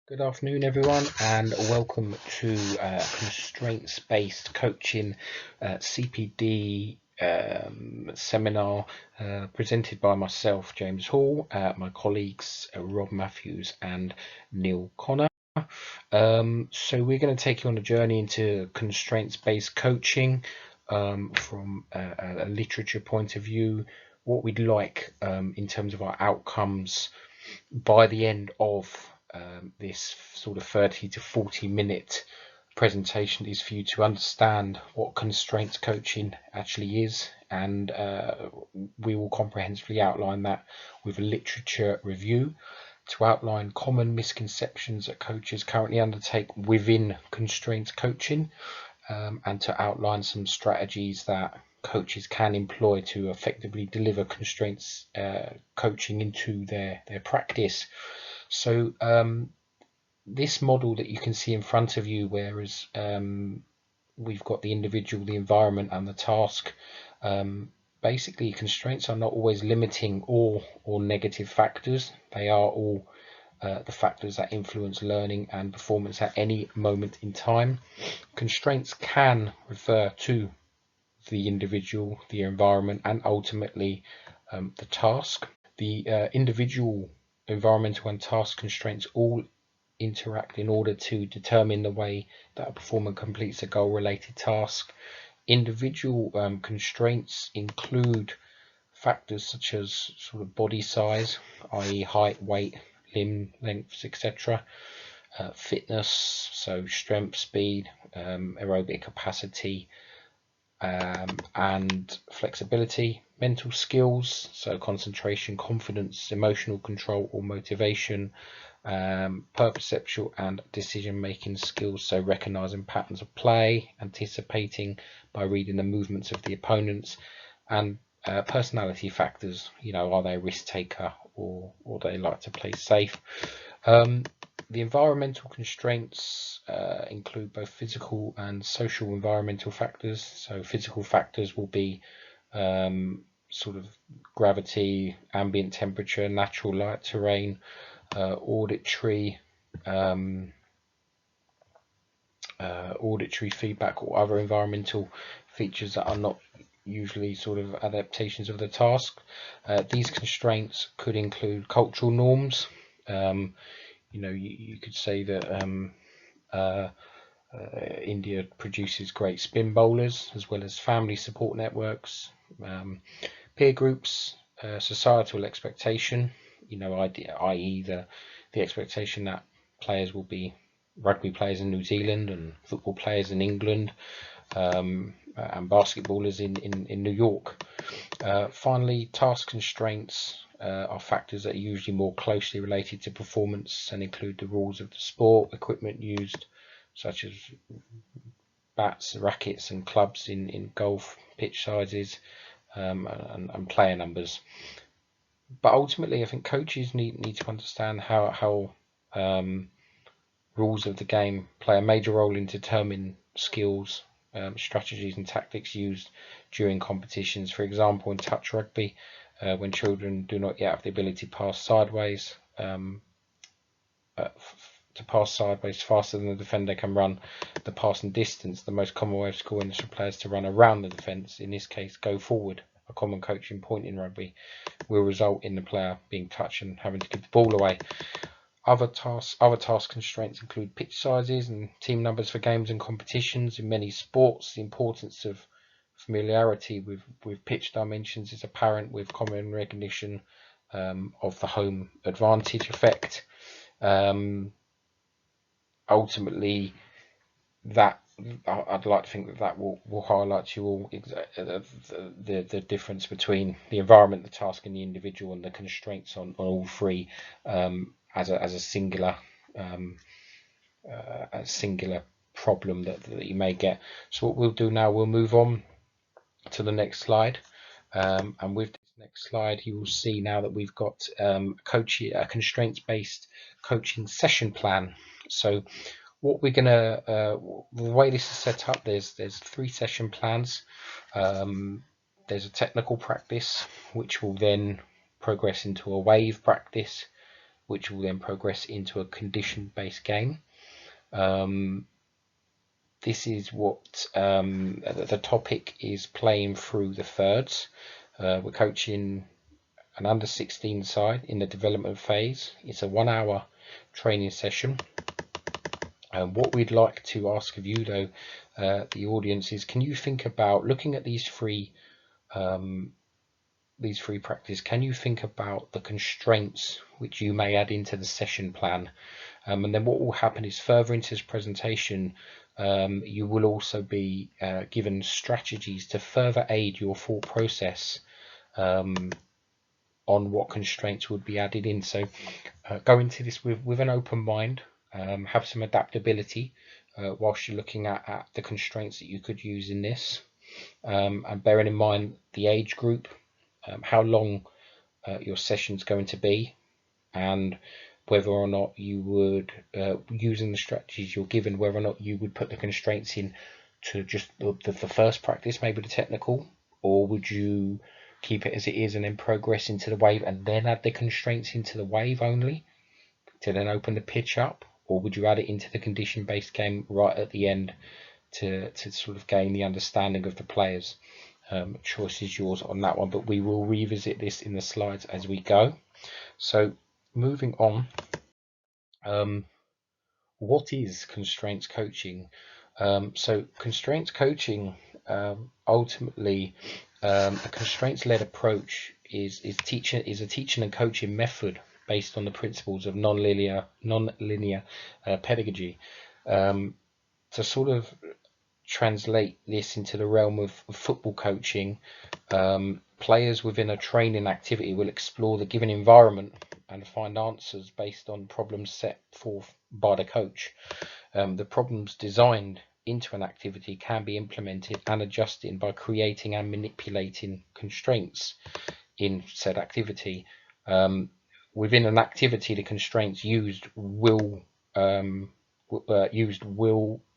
Good afternoon, everyone, and welcome to constraints-based coaching CPD seminar presented by myself, James Hall, my colleagues Rob Matthews and Neil Connor. So we're going to take you on a journey into constraints-based coaching from a literature point of view, what we'd like in terms of our outcomes by the end of this sort of 30 to 40 minute presentation is for you to understand what constraints coaching actually is, and we will comprehensively outline that with a literature review to outline common misconceptions that coaches currently undertake within constraints coaching, and to outline some strategies that coaches can employ to effectively deliver constraints coaching into their practice. So this model that you can see in front of you, whereas we've got the individual, the environment and the task, basically constraints are not always limiting or negative factors. They are all the factors that influence learning and performance at any moment in time. Constraints can refer to the individual, the environment, and ultimately the task. The individual, environmental and task constraints all interact in order to determine the way that a performer completes a goal-related task. Individual constraints include factors such as sort of body size, i.e. height, weight, limb lengths, etc. Fitness, so strength, speed, aerobic capacity, and flexibility. Mental skills, so concentration, confidence, emotional control or motivation, perceptual and decision making skills, so recognizing patterns of play, anticipating by reading the movements of the opponents, and personality factors, are they a risk taker or they like to play safe. The environmental constraints include both physical and social environmental factors. So physical factors will be sort of gravity, ambient temperature, natural light, terrain, auditory feedback or other environmental features that are not usually sort of adaptations of the task. These constraints could include cultural norms. You could say that India produces great spin bowlers, as well as family support networks, peer groups, societal expectation, i.e. the expectation that players will be rugby players in New Zealand and football players in England, and basketballers in New York. Finally, task constraints are factors that are usually more closely related to performance and include the rules of the sport, equipment used, such as bats, rackets and clubs in golf, pitch sizes, and player numbers. But ultimately, I think coaches need to understand how rules of the game play a major role in determining skills, strategies and tactics used during competitions. For example, in touch rugby, when children do not yet have the ability to pass sideways, faster than the defender can run the passing distance, the most common way of scoring is for players to run around the defence, in this case go forward. A common coaching point in rugby will result in the player being touched and having to give the ball away. Other task constraints include pitch sizes and team numbers for games and competitions. In many sports, the importance of familiarity with pitch dimensions is apparent, with common recognition of the home advantage effect. Ultimately, that I'd like to think that will highlight to you all the difference between the environment, the task, and the individual, and the constraints on all three as a singular problem that you may get. So what we'll do now, we'll move on to the next slide, and with this next slide you will see now that we've got a constraints-based coaching session plan. So what we're gonna the way this is set up, there's 3 session plans. There's a technical practice, which will then progress into a wave practice, which will then progress into a condition-based game. This is what the topic is, playing through the thirds. We're coaching an under 16 side in the development phase. It's a 1 hour training session. What we'd like to ask of you though, the audience, is can you think about looking at these three practices? Can you think about the constraints which you may add into the session plan? And then what will happen is, further into this presentation, you will also be given strategies to further aid your thought process on what constraints would be added in. So go into this with an open mind, have some adaptability whilst you're looking at the constraints that you could use in this, and bearing in mind the age group, how long your session's going to be, and whether or not you would, using the strategies you're given, whether or not you would put the constraints in to just the first practice, maybe the technical, or would you keep it as it is and then progress into the wave and then add the constraints into the wave only to then open the pitch up, or would you add it into the condition-based game right at the end to sort of gain the understanding of the players? Choice is yours on that one, but we will revisit this in the slides as we go. So moving on, what is constraints coaching? So constraints coaching, ultimately, a constraints-led approach is a teaching and coaching method based on the principles of non-linear pedagogy. To sort of translate this into the realm of football coaching, players within a training activity will explore the given environment and find answers based on problems set forth by the coach. The problems designed into an activity can be implemented and adjusted by creating and manipulating constraints in said activity. Within an activity, the constraints used will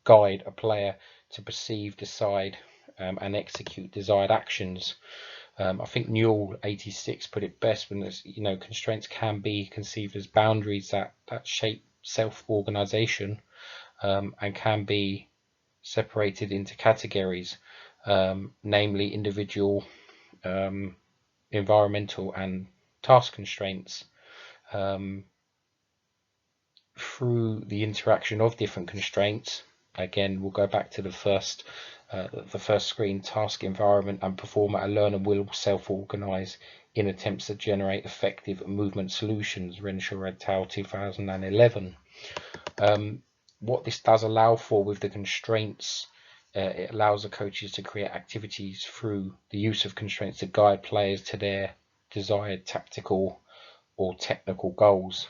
guide a player to perceive, decide, and execute desired actions. I think Newell 86 put it best when there's, constraints can be conceived as boundaries that shape self-organization, and can be separated into categories, namely individual, environmental, and task constraints. Through the interaction of different constraints, again, we'll go back to the first screen, task, environment, and performer. A learner will self-organize in attempts to generate effective movement solutions. Renshaw et al. 2011. What this does allow for with the constraints, it allows the coaches to create activities through the use of constraints to guide players to their desired tactical or technical goals.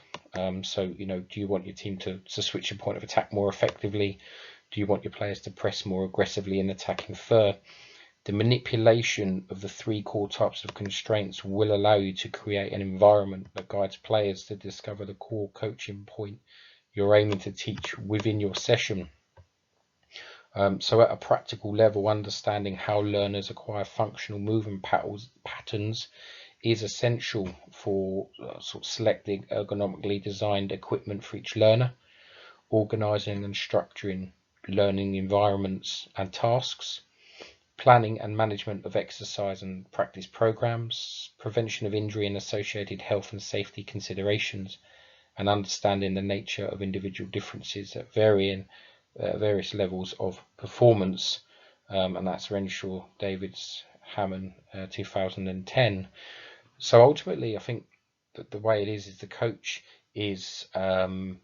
So, do you want your team to switch your point of attack more effectively? Do you want your players to press more aggressively in attacking third? The manipulation of the three core types of constraints will allow you to create an environment that guides players to discover the core coaching point you're aiming to teach within your session. So at a practical level, understanding how learners acquire functional movement patterns is essential for sort of selecting ergonomically designed equipment for each learner, organizing and structuring learning environments and tasks, planning and management of exercise and practice programs, prevention of injury and associated health and safety considerations, and understanding the nature of individual differences at various levels of performance. And that's Renshaw, Davids, Hammond, 2010. So ultimately, I think that the way it is the coach is an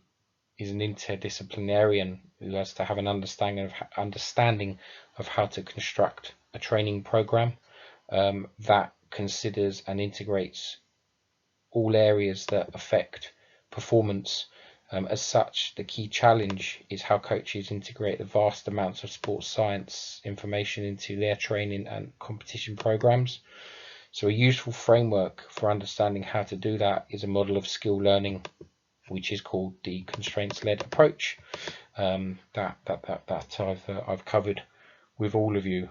interdisciplinarian who has to have an understanding of how to construct a training program that considers and integrates all areas that affect performance. As such, the key challenge is how coaches integrate the vast amounts of sports science information into their training and competition programs. So a useful framework for understanding how to do that is a model of skill learning, which is called the constraints-led approach, that I've covered with all of you.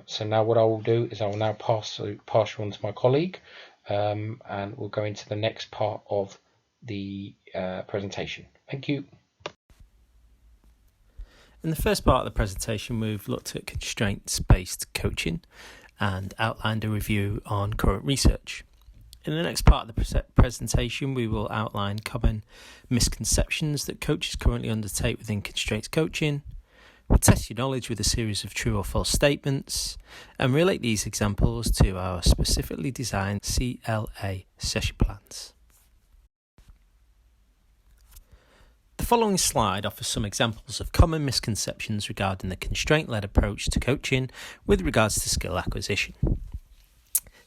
So now what I will do is I will now pass you on to my colleague, and we'll go into the next part of the presentation. Thank you. In the first part of the presentation, we've looked at constraints-based coaching and outlined a review on current research. In the next part of the presentation, we will outline common misconceptions that coaches currently undertake within constraints coaching. We'll test your knowledge with a series of true or false statements and relate these examples to our specifically designed CLA session plans. The following slide offers some examples of common misconceptions regarding the constraint-led approach to coaching with regards to skill acquisition.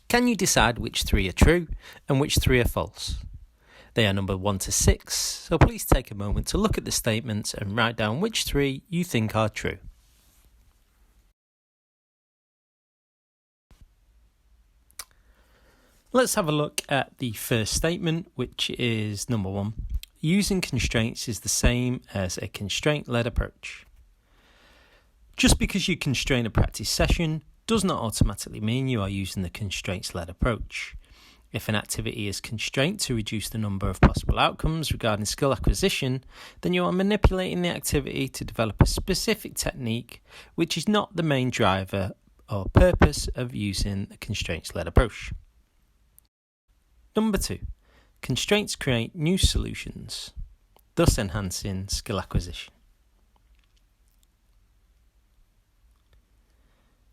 Can you decide which 3 are true and which 3 are false? They are numbered 1 to 6, so please take a moment to look at the statements and write down which 3 you think are true. Let's have a look at the first statement, which is number 1. Using constraints is the same as a constraint-led approach. Just because you constrain a practice session does not automatically mean you are using the constraints-led approach. If an activity is constrained to reduce the number of possible outcomes regarding skill acquisition, then you are manipulating the activity to develop a specific technique, which is not the main driver or purpose of using the constraints-led approach. Number 2. Constraints create new solutions, thus enhancing skill acquisition.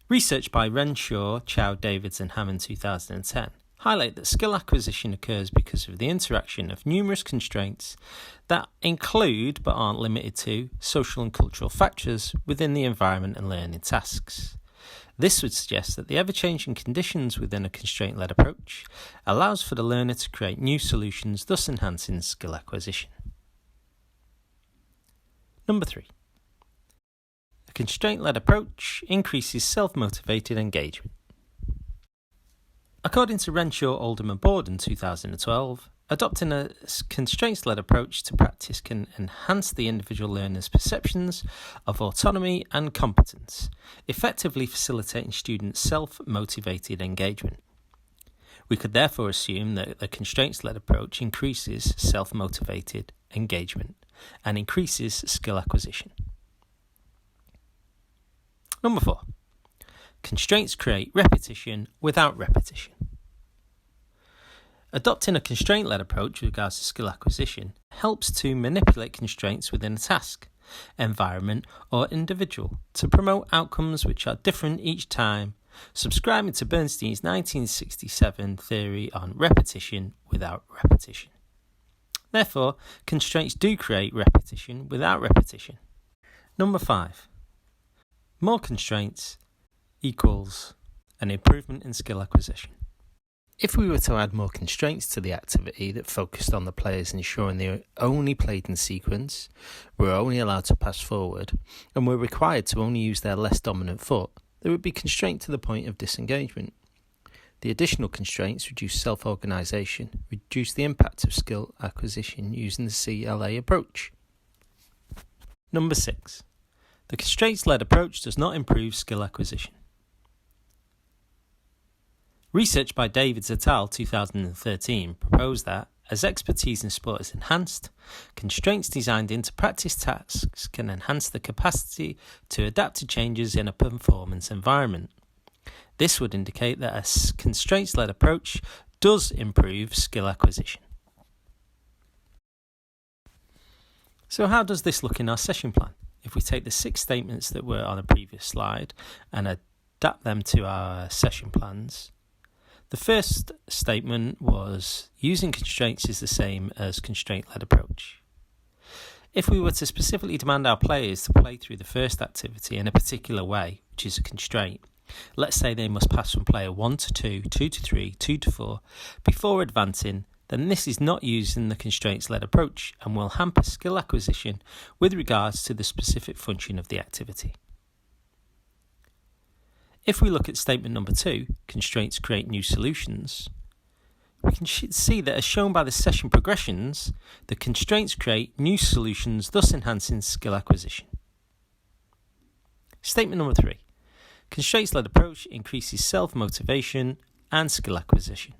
Research by Renshaw, Chow, Davids and Hammond 2010 highlight that skill acquisition occurs because of the interaction of numerous constraints that include but aren't limited to social and cultural factors within the environment and learning tasks. This would suggest that the ever-changing conditions within a constraint-led approach allows for the learner to create new solutions, thus enhancing skill acquisition. Number 3. A constraint-led approach increases self-motivated engagement. According to Renshaw, Oldham and Borden 2012, adopting a constraints-led approach to practice can enhance the individual learner's perceptions of autonomy and competence, effectively facilitating students' self-motivated engagement. We could therefore assume that the constraints-led approach increases self-motivated engagement and increases skill acquisition. Number 4. Constraints create repetition without repetition. Adopting a constraint-led approach with regards to skill acquisition helps to manipulate constraints within a task, environment or individual to promote outcomes which are different each time, subscribing to Bernstein's 1967 theory on repetition without repetition. Therefore, constraints do create repetition without repetition. Number 5. More constraints equals an improvement in skill acquisition. If we were to add more constraints to the activity that focused on the players ensuring they only played in sequence, were only allowed to pass forward, and were required to only use their less dominant foot, there would be constraint to the point of disengagement. The additional constraints reduce self-organisation, reduce the impact of skill acquisition using the CLA approach. Number 6. The constraints-led approach does not improve skill acquisition. Research by Davids et al. 2013 proposed that, as expertise in sport is enhanced, constraints designed into practice tasks can enhance the capacity to adapt to changes in a performance environment. This would indicate that a constraints-led approach does improve skill acquisition. So how does this look in our session plan? If we take the 6 statements that were on a previous slide and adapt them to our session plans, the first statement was using constraints is the same as constraint-led approach. If we were to specifically demand our players to play through the first activity in a particular way, which is a constraint, let's say they must pass from player 1 to 2, 2 to 3, 2 to 4, before advancing, then this is not using the constraints-led approach and will hamper skill acquisition with regards to the specific function of the activity. If we look at statement number 2, constraints create new solutions, we can see that as shown by the session progressions, the constraints create new solutions, thus enhancing skill acquisition. Statement number 3, constraints-led approach increases self-motivation and skill acquisition.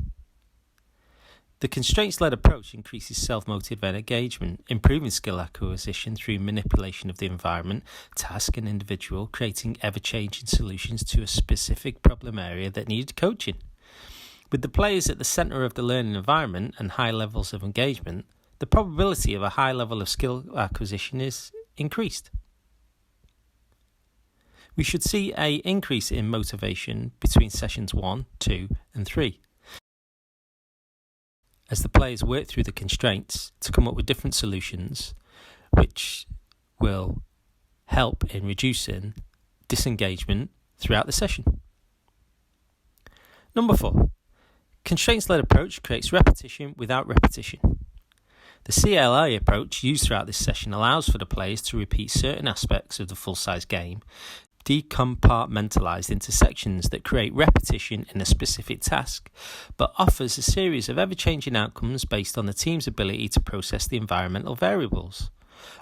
The constraints-led approach increases self-motive and engagement, improving skill acquisition through manipulation of the environment, task and individual, creating ever-changing solutions to a specific problem area that needed coaching. With the players at the centre of the learning environment and high levels of engagement, the probability of a high level of skill acquisition is increased. We should see an increase in motivation between sessions 1, 2 and 3. As the players work through the constraints to come up with different solutions, which will help in reducing disengagement throughout the session. Number 4. Constraints-led approach creates repetition without repetition. The CLA approach used throughout this session allows for the players to repeat certain aspects of the full-size game, decompartmentalized into sections that create repetition in a specific task, but offers a series of ever-changing outcomes based on the team's ability to process the environmental variables.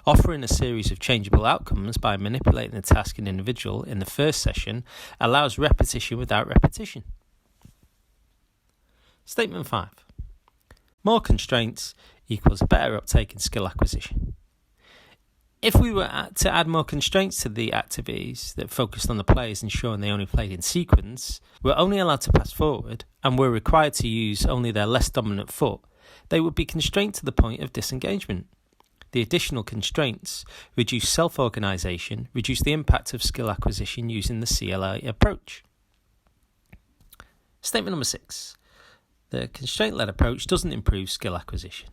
Offering a series of changeable outcomes by manipulating the task and individual in the first session allows repetition without repetition. Statement 5. More constraints equals better uptake and skill acquisition. If we were to add more constraints to the activities that focused on the players ensuring they only played in sequence, were only allowed to pass forward, and were required to use only their less dominant foot, they would be constrained to the point of disengagement. The additional constraints reduce self-organisation, reduce the impact of skill acquisition using the CLA approach. Statement number 6. The constraint-led approach doesn't improve skill acquisition.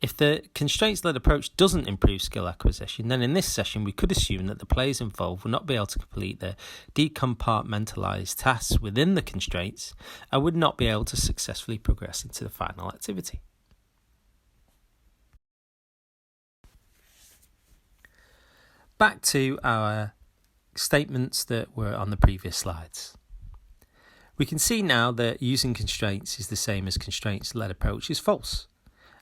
If the constraints-led approach doesn't improve skill acquisition, then in this session we could assume that the players involved will not be able to complete their decompartmentalised tasks within the constraints and would not be able to successfully progress into the final activity. Back to our statements that were on the previous slides. We can see now that using constraints is the same as constraints-led approach is false.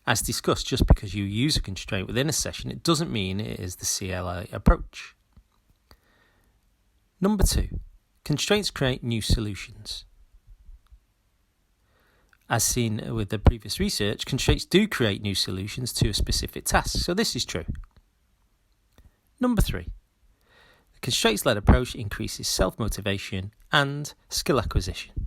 As discussed, just because you use a constraint within a session, it doesn't mean it is the CLA approach. Number 2. Constraints create new solutions. As seen with the previous research, constraints do create new solutions to a specific task, so this is true. Number 3. The constraints-led approach increases self-motivation and skill acquisition.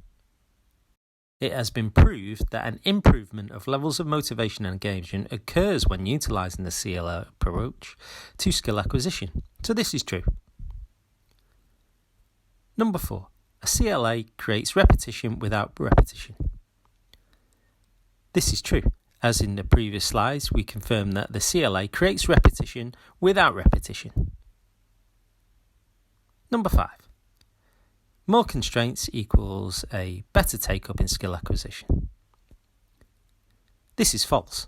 It has been proved that an improvement of levels of motivation and engagement occurs when utilising the CLA approach to skill acquisition, so this is true. Number 4. A CLA creates repetition without repetition. This is true. As in the previous slides, we confirmed that the CLA creates repetition without repetition. Number 5. More constraints equals a better take-up in skill acquisition. This is false.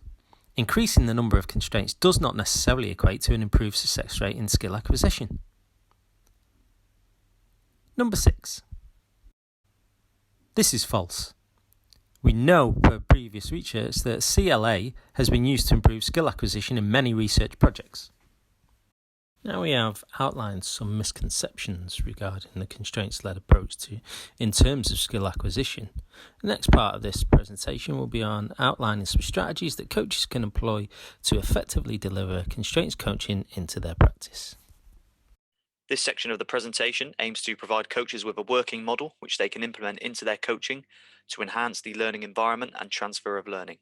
Increasing the number of constraints does not necessarily equate to an improved success rate in skill acquisition. Number 6. This is false. We know per previous research that CLA has been used to improve skill acquisition in many research projects. Now we have outlined some misconceptions regarding the constraints-led approach in terms of skill acquisition. The next part of this presentation will be on outlining some strategies that coaches can employ to effectively deliver constraints coaching into their practice. This section of the presentation aims to provide coaches with a working model which they can implement into their coaching to enhance the learning environment and transfer of learning.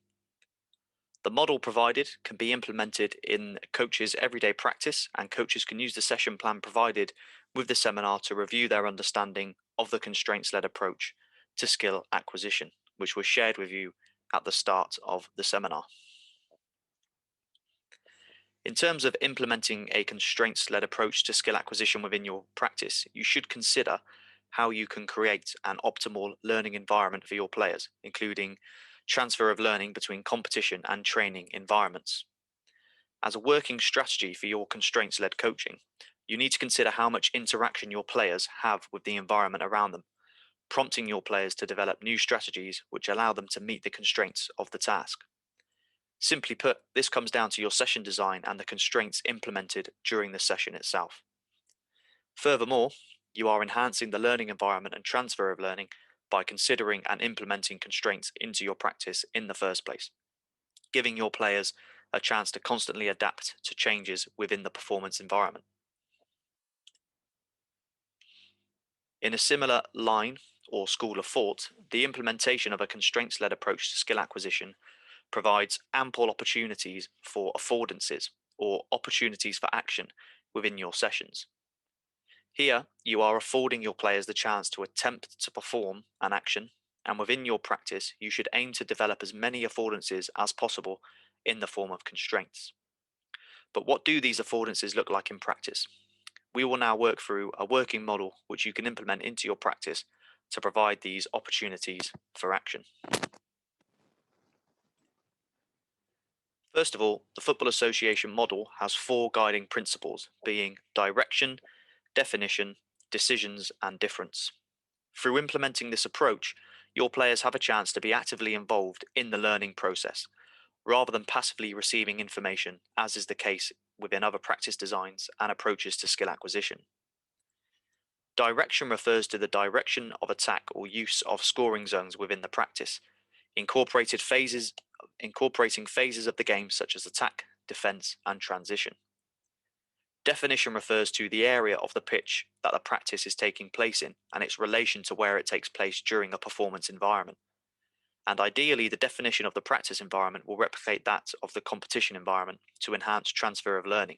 The model provided can be implemented in coaches' everyday practice, and coaches can use the session plan provided with the seminar to review their understanding of the constraints-led approach to skill acquisition, which was shared with you at the start of the seminar. In terms of implementing a constraints-led approach to skill acquisition within your practice, you should consider how you can create an optimal learning environment for your players, including transfer of learning between competition and training environments. As a working strategy for your constraints-led coaching, you need to consider how much interaction your players have with the environment around them, prompting your players to develop new strategies which allow them to meet the constraints of the task. Simply put, this comes down to your session design and the constraints implemented during the session itself. Furthermore, you are enhancing the learning environment and transfer of learning by considering and implementing constraints into your practice in the first place, giving your players a chance to constantly adapt to changes within the performance environment. In a similar line or school of thought, the implementation of a constraints-led approach to skill acquisition provides ample opportunities for affordances, or opportunities for action, within your sessions. Here, you are affording your players the chance to attempt to perform an action, and within your practice, you should aim to develop as many affordances as possible in the form of constraints. But what do these affordances look like in practice? We will now work through a working model which you can implement into your practice to provide these opportunities for action. First of all, the Football Association model has 4 guiding principles, being direction, definition, decisions, and difference. Through implementing this approach, your players have a chance to be actively involved in the learning process, rather than passively receiving information, as is the case within other practice designs and approaches to skill acquisition. Direction refers to the direction of attack or use of scoring zones within the practice, incorporating phases of the game such as attack, defense, and transition. Definition refers to the area of the pitch that the practice is taking place in and its relation to where it takes place during a performance environment. And ideally, the definition of the practice environment will replicate that of the competition environment to enhance transfer of learning.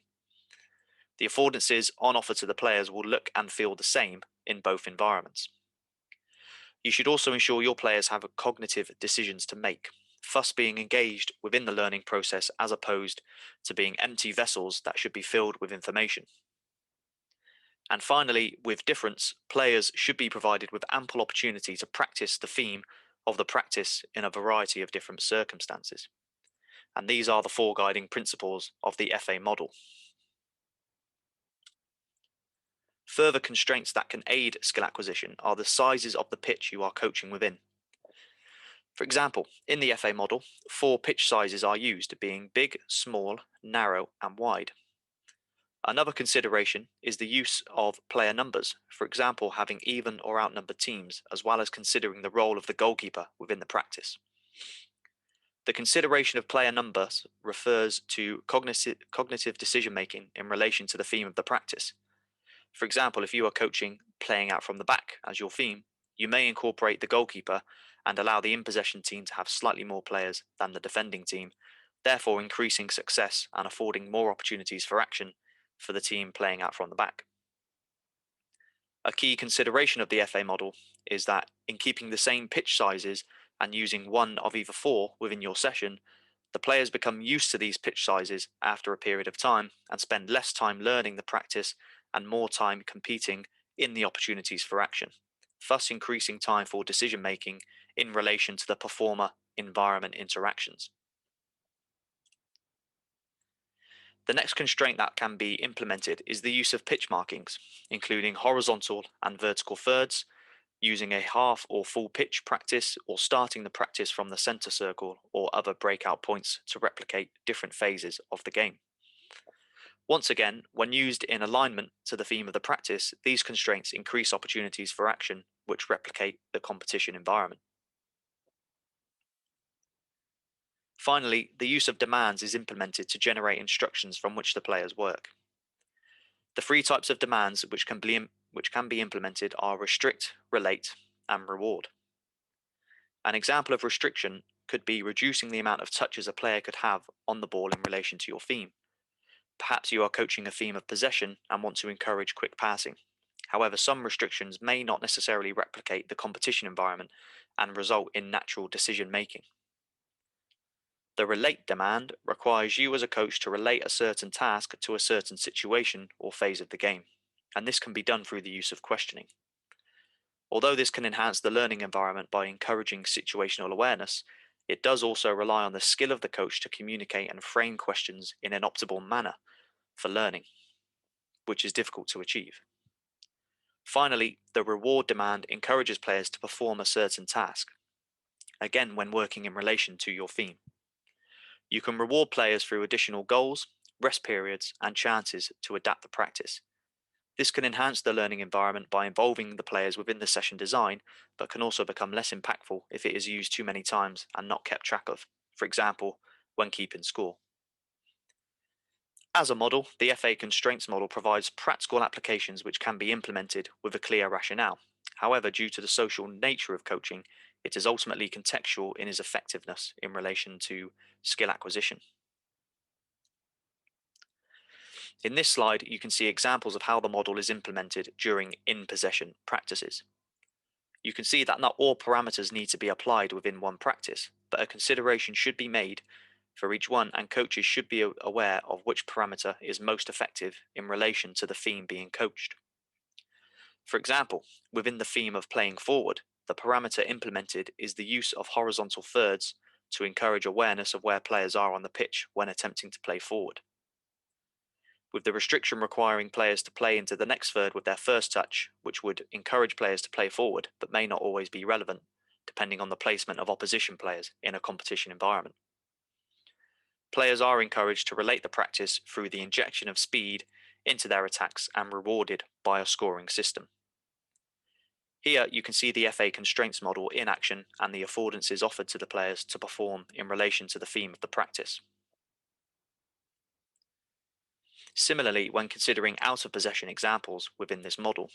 The affordances on offer to the players will look and feel the same in both environments. You should also ensure your players have cognitive decisions to make, thus being engaged within the learning process as opposed to being empty vessels that should be filled with information. And finally, with difference, players should be provided with ample opportunity to practice the theme of the practice in a variety of different circumstances. And these are the 4 guiding principles of the FA model. Further constraints that can aid skill acquisition are the sizes of the pitch you are coaching within. For example, in the FA model, 4 pitch sizes are used, being big, small, narrow, and wide. Another consideration is the use of player numbers, for example, having even or outnumbered teams, as well as considering the role of the goalkeeper within the practice. The consideration of player numbers refers to cognitive decision-making in relation to the theme of the practice. For example, if you are coaching playing out from the back as your theme, you may incorporate the goalkeeper and allow the in-possession team to have slightly more players than the defending team, therefore increasing success and affording more opportunities for action for the team playing out from the back. A key consideration of the FA model is that in keeping the same pitch sizes and using one of either 4 within your session, the players become used to these pitch sizes after a period of time and spend less time learning the practice and more time competing in the opportunities for action, thus increasing time for decision making in relation to the performer-environment interactions. The next constraint that can be implemented is the use of pitch markings, including horizontal and vertical thirds, using a half or full pitch practice, or starting the practice from the center circle or other breakout points to replicate different phases of the game. Once again, when used in alignment to the theme of the practice, these constraints increase opportunities for action which replicate the competition environment. Finally, the use of demands is implemented to generate instructions from which the players work. The 3 types of demands which can be implemented are restrict, relate, and reward. An example of restriction could be reducing the amount of touches a player could have on the ball in relation to your theme. Perhaps you are coaching a theme of possession and want to encourage quick passing. However, some restrictions may not necessarily replicate the competition environment and result in natural decision making. The relate demand requires you as a coach to relate a certain task to a certain situation or phase of the game, and this can be done through the use of questioning. Although this can enhance the learning environment by encouraging situational awareness, it does also rely on the skill of the coach to communicate and frame questions in an optimal manner for learning, which is difficult to achieve. Finally, the reward demand encourages players to perform a certain task, again when working in relation to your theme. You can reward players through additional goals, rest periods, and chances to adapt the practice. This can enhance the learning environment by involving the players within the session design, but can also become less impactful if it is used too many times and not kept track of, for example, when keeping score. As a model, the FA constraints model provides practical applications which can be implemented with a clear rationale. However, due to the social nature of coaching, it is ultimately contextual in its effectiveness in relation to skill acquisition. In this slide, you can see examples of how the model is implemented during in-possession practices. You can see that not all parameters need to be applied within one practice, but a consideration should be made for each one, and coaches should be aware of which parameter is most effective in relation to the theme being coached. For example, within the theme of playing forward, the parameter implemented is the use of horizontal thirds to encourage awareness of where players are on the pitch when attempting to play forward. With the restriction requiring players to play into the next third with their first touch, which would encourage players to play forward, but may not always be relevant, depending on the placement of opposition players in a competition environment. Players are encouraged to relate the practice through the injection of speed into their attacks and rewarded by a scoring system. Here you can see the FA constraints model in action and the affordances offered to the players to perform in relation to the theme of the practice. Similarly, when considering out-of-possession examples within this model,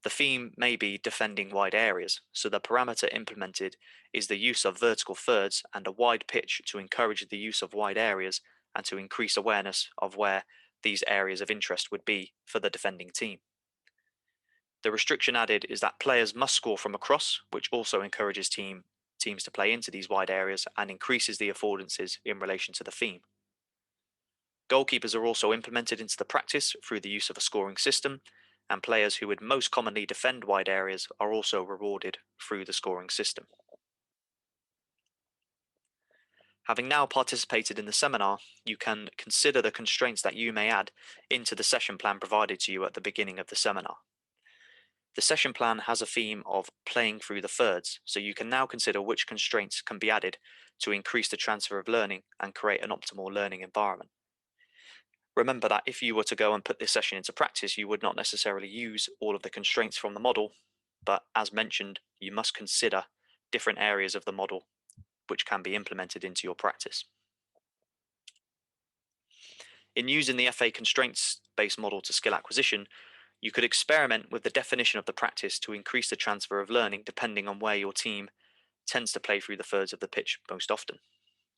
the theme may be defending wide areas, so the parameter implemented is the use of vertical thirds and a wide pitch to encourage the use of wide areas and to increase awareness of where these areas of interest would be for the defending team. The restriction added is that players must score from across, which also encourages teams to play into these wide areas and increases the affordances in relation to the theme. Goalkeepers are also implemented into the practice through the use of a scoring system, and players who would most commonly defend wide areas are also rewarded through the scoring system. Having now participated in the seminar, you can consider the constraints that you may add into the session plan provided to you at the beginning of the seminar. The session plan has a theme of playing through the thirds, so you can now consider which constraints can be added to increase the transfer of learning and create an optimal learning environment. Remember that if you were to go and put this session into practice, you would not necessarily use all of the constraints from the model, but as mentioned, you must consider different areas of the model which can be implemented into your practice. In using the FA constraints-based model to skill acquisition, you could experiment with the definition of the practice to increase the transfer of learning depending on where your team tends to play through the thirds of the pitch most often.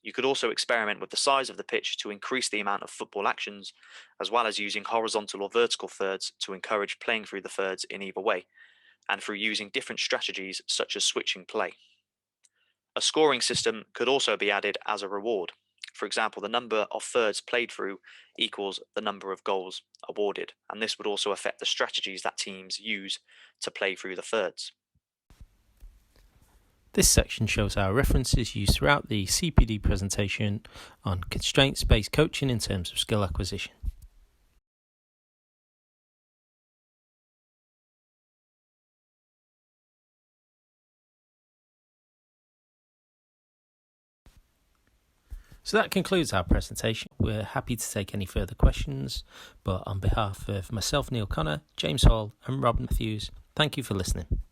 You could also experiment with the size of the pitch to increase the amount of football actions, as well as using horizontal or vertical thirds to encourage playing through the thirds in either way, and through using different strategies such as switching play. A scoring system could also be added as a reward. For example, the number of thirds played through equals the number of goals awarded, and this would also affect the strategies that teams use to play through the thirds. This section shows our references used throughout the CPD presentation on constraints-based coaching in terms of skill acquisition. So that concludes our presentation. We're happy to take any further questions, but on behalf of myself, Neil Connor, James Hall and Rob Matthews, thank you for listening.